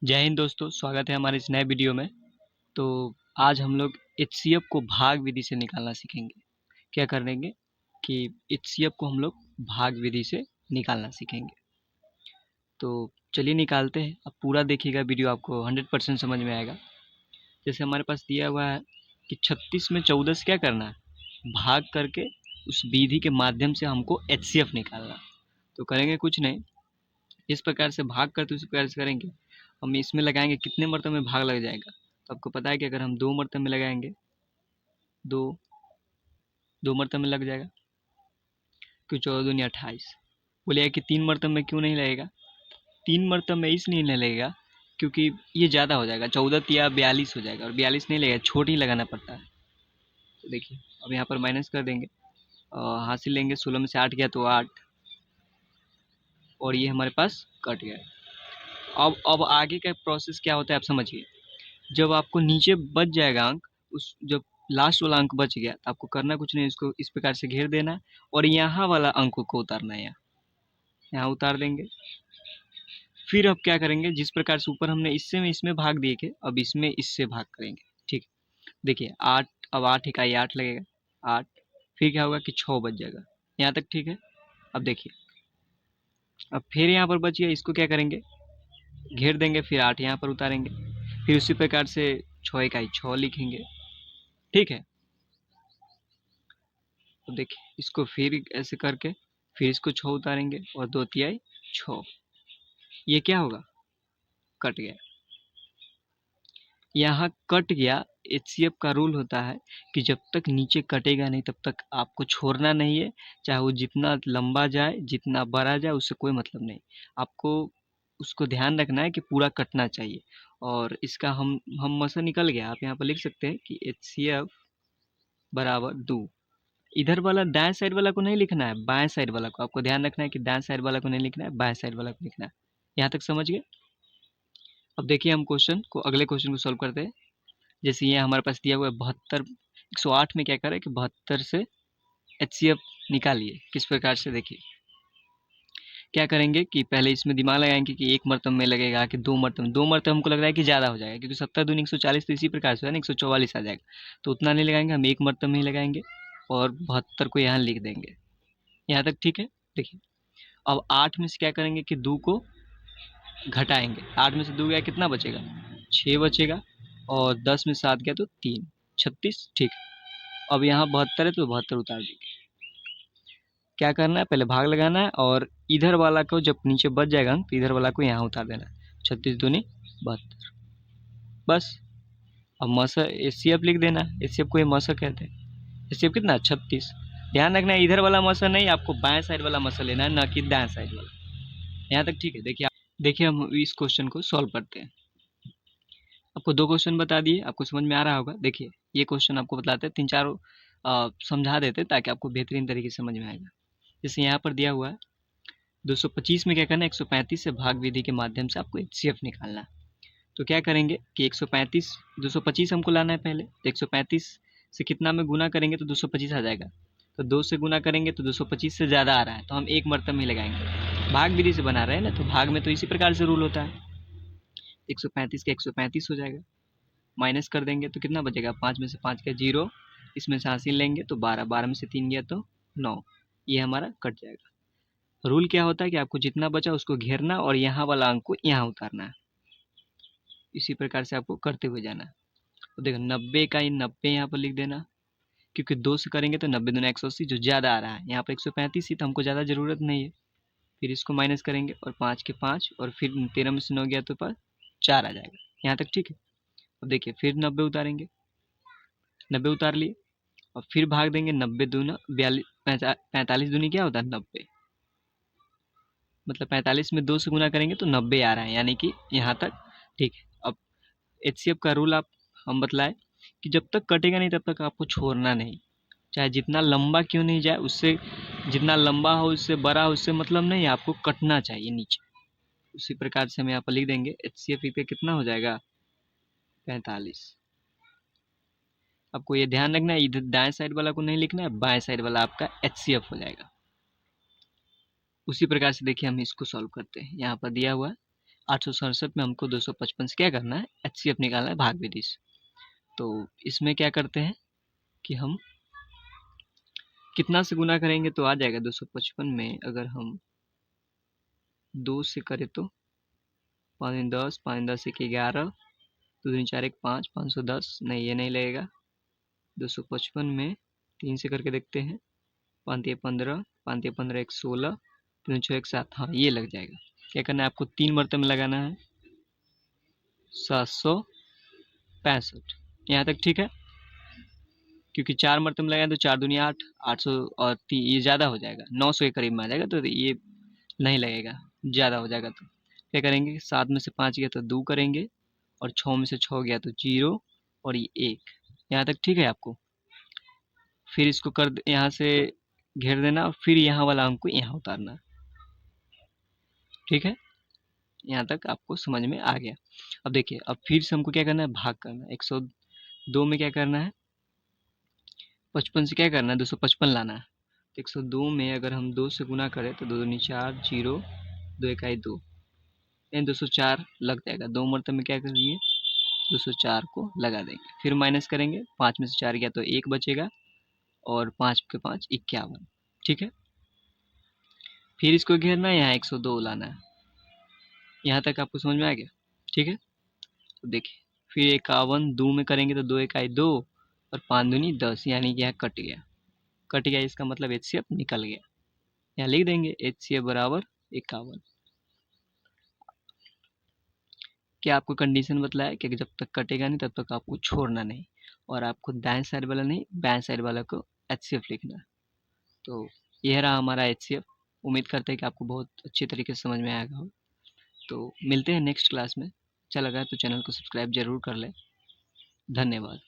जय हिंद दोस्तों, स्वागत है हमारे इस नए वीडियो में। तो आज हम लोग एचसीएफ को भाग विधि से निकालना सीखेंगे। क्या करेंगे कि एचसीएफ को हम लोग भाग विधि से निकालना सीखेंगे। तो चलिए निकालते हैं। अब पूरा देखिएगा वीडियो, आपको 100% समझ में आएगा। जैसे हमारे पास दिया हुआ है कि 36 में 14 से क्या करना है, भाग करके उस विधि के माध्यम से हमको एचसीएफ निकालना। तो करेंगे कुछ नहीं, इस प्रकार से भाग करते उसी प्रकार से करेंगे। हम इसमें लगाएंगे कितने मरतबे में भाग लग जाएगा, तो आपको पता है कि अगर हम 2 मरतबे में लगाएंगे, दो दो मरतबे में लग जाएगा, क्यों 14 दूनी 28। बोलिएगा कि 3 मरतबे में क्यों नहीं लगेगा। 3 मरतबे में इसलिए नहीं लगेगा क्योंकि ये ज़्यादा हो जाएगा, 14 या 42 हो जाएगा, और 42 नहीं लगेगा, छोट ही लगाना पड़ता है। तो देखिए अब यहाँ पर माइनस कर देंगे, हासिल लेंगे, 16 में से 8 गया तो 8, और ये हमारे पास कट गया। अब आगे का प्रोसेस क्या होता है आप समझिए। जब आपको नीचे बच जाएगा अंक, उस जब लास्ट वाला अंक बच गया तो आपको करना कुछ नहीं, इसको इस प्रकार से घेर देना है और यहाँ वाला अंक को उतारना है। यहाँ उतार देंगे। फिर अब क्या करेंगे, जिस प्रकार से ऊपर हमने इससे में इसमें भाग दिए थे, अब इसमें इससे भाग करेंगे। ठीक है, देखिए 8, अब 8 इकाई 8 लगेगा, 8। फिर क्या होगा कि 6 बच जाएगा। यहाँ तक ठीक है। अब देखिए, अब फिर यहाँ पर बच गया, इसको क्या करेंगे, घेर देंगे, फिर 8 यहाँ पर उतारेंगे। फिर उसी प्रकार से 6 इकाई 6 लिखेंगे। ठीक है, तो देखिए इसको फिर ऐसे करके फिर इसको 6 उतारेंगे और 2 तिहाई 6। ये क्या होगा, कट गया। यहाँ कट गया। एचसीएफ का रूल होता है कि जब तक नीचे कटेगा नहीं तब तक आपको छोड़ना नहीं है, चाहे वो जितना लंबा जाए जितना बड़ा जाए, उससे कोई मतलब नहीं। आपको उसको ध्यान रखना है कि पूरा कटना चाहिए। और इसका हम मसा निकल गया। आप यहाँ पर लिख सकते हैं कि एचसीएफ बराबर 2। इधर वाला दाएं साइड वाला को नहीं लिखना है, बाएं साइड वाला को आपको ध्यान रखना है कि दाएं साइड वाला को नहीं लिखना है, बाएं साइड वाला को लिखना है। यहाँ तक समझ गए। अब देखिए हम अगले क्वेश्चन को सॉल्व करते हैं। जैसे ये हमारे पास दिया हुआ है 72, 108 में क्या करें कि 72 से एचसीएफ निकालिए। किस प्रकार से, देखिए क्या करेंगे कि पहले इसमें दिमाग लगाएंगे कि एक मरतब में लगेगा कि दो मरतब हमको लग रहा है कि ज़्यादा हो जाएगा, क्योंकि 70 दूनी 140, तो इसी प्रकार से है ना 144 आ जाएगा। तो उतना नहीं लगाएंगे, हम एक मरतब में ही लगाएंगे और 72 को यहाँ लिख देंगे। यहाँ तक ठीक है। देखिए अब 8 में से क्या करेंगे कि 2 को घटाएंगे। 8 में से 2 गया, कितना बचेगा, 6 बचेगा, और 10 में 7 गया तो 3, 36। ठीक है, अब यहाँ 72 है तो 72 उतार देंगे। क्या करना है, पहले भाग लगाना है और इधर वाला को जब नीचे बच जाएगा अंक तो इधर वाला को यहाँ उतार देना है। 36 दूनी 72, बस। अब मसा एचसीएफ लिख देना। एचसीएफ को ये मसा कहते हैं। एचसीएफ कितना, 36। ध्यान रखना है इधर वाला मसा नहीं, आपको बाएं साइड वाला मसा लेना है, ना कि दाएं साइड वाला। यहाँ तक ठीक है। देखिए हम इस क्वेश्चन को सॉल्व करते हैं। आपको 2 क्वेश्चन बता दिए, आपको समझ में आ रहा होगा। देखिए ये क्वेश्चन आपको बताते हैं, 3-4 समझा देते हैं ताकि आपको बेहतरीन तरीके से समझ में आएगा। जैसे यहाँ पर दिया हुआ है 225 में क्या करना है, 135 से भाग विधि के माध्यम से आपको एचसीएफ निकालना है। तो क्या करेंगे कि 135, 225 हमको लाना है पहले, तो 135 से कितना में गुना करेंगे तो 225 आ जाएगा। तो 2 से गुना करेंगे तो 225 से ज़्यादा आ रहा है, तो हम एक मरतब में ही लगाएंगे। भाग विधि से बना रहे हैं ना, तो भाग में तो इसी प्रकार से रूल होता है। 135 का 135 हो जाएगा, माइनस कर देंगे तो कितना बचेगा, 5 में से 5 का 0, इसमें से हासिल लेंगे तो 12, 12 में से 3 गया तो 9, ये हमारा कट जाएगा। रूल क्या होता है कि आपको जितना बचा उसको घेरना और यहाँ वाला अंक को यहाँ उतारना है। इसी प्रकार से आपको करते हुए जाना है। तो देखो 90 का 90 यहाँ पर लिख देना, क्योंकि 2 से करेंगे तो 90 दूना 180, जो ज़्यादा आ रहा है। यहाँ पर 135 ही, तो हमको ज़्यादा ज़रूरत नहीं है। फिर इसको माइनस करेंगे और 5 के 5, और फिर 13 में से 9 गया तो पास 4 आ जाएगा। यहाँ तक ठीक है। अब देखिए फिर 90 उतारेंगे, 90 उतार लिए और फिर भाग देंगे। 90 दूना 42, 45 दूनी क्या होता है 90, मतलब 45 में 2 से गुना करेंगे तो 90 आ रहा है, यानी कि यहाँ तक ठीक है। अब एचसीएफ का रूल आप हम बतलाए कि जब तक कटेगा नहीं तब तक आपको छोड़ना नहीं, चाहे जितना लंबा क्यों नहीं जाए, उससे जितना लंबा हो उससे बड़ा हो उससे मतलब नहीं, आपको कटना चाहिए नीचे। उसी प्रकार से हम यहाँ पर लिख देंगे एचसीएफ पे कितना हो जाएगा, 45। आपको ये ध्यान रखना है, इधर दाएं साइड वाला को नहीं लिखना है, बाएं साइड वाला आपका एचसीएफ हो जाएगा। उसी प्रकार से देखिए हम इसको सॉल्व करते हैं। यहाँ पर दिया हुआ है 867 में हमको 255 से क्या करना है, HCF निकालना है, भाग विधि से। तो इसमें क्या करते हैं कि हम कितना से गुना करेंगे तो आ जाएगा 255 में, अगर हम 2 से करें तो 5 10, 5 10 एक 11, 2 दूनी 4 एक 5, 510, नहीं ये नहीं लगेगा। 255 में 3 से करके देखते हैं, 5 तिया 15, 5 तिया 15 एक 16, 3 6 एक 7, हाँ ये लग जाएगा। क्या करना है आपको, 3 मरतबे में लगाना है, 765। यहाँ तक ठीक है, क्योंकि 4 मरतबे में लगाए तो 4 दूनी 8, 800 और ये ज़्यादा हो जाएगा, 900 के करीब में आ जाएगा, तो ये नहीं लगेगा, ज़्यादा हो जाएगा। तो क्या करेंगे, 7 में से 5 गया तो 2 करेंगे, और 6 में से 6 गया तो 0, और ये 1। यहाँ तक ठीक है आपको। फिर इसको यहाँ से घेर देना, और फिर यहाँ वाला अंक को यहाँ उतारना। ठीक है, यहाँ तक आपको समझ में आ गया। अब देखिए, अब फिर से हमको क्या करना है, भाग करना है। 102 में क्या करना है, 55 से क्या करना है, 255 लाना है। तो 102 में अगर हम 2 से गुना करें तो 2 दूनी 4, 0, 2 इकाई 2, यानी 204 लग जाएगा। 2 मरतबे में क्या करेंगे, 204 को लगा देंगे, फिर माइनस करेंगे, 5 में से 4 गया तो 1 बचेगा, और 5 के 5 51। ठीक है, फिर इसको घेरना है, यहाँ 102 लाना है। यहाँ तक आपको समझ में आ गया। ठीक है, तो देखिए, फिर 51 2 में करेंगे तो 2 इकाई 2, और 5 दूनी 10, यानी कि यहाँ कट गया। कट गया, इसका मतलब HCF निकल गया। यहाँ लिख देंगे HCF बराबर 51। क्या आपको कंडीशन बताया कि जब तक कटेगा नहीं तब तक आपको छोड़ना नहीं, और आपको दाएं साइड वाला नहीं, बाएं साइड वाला को HCF लिखना है। तो यह रहा हमारा HCF। उम्मीद करते हैं कि आपको बहुत अच्छे तरीके से समझ में आएगा हो। तो मिलते हैं नेक्स्ट क्लास में। अच्छा लगा तो चैनल को सब्सक्राइब जरूर कर लें। धन्यवाद।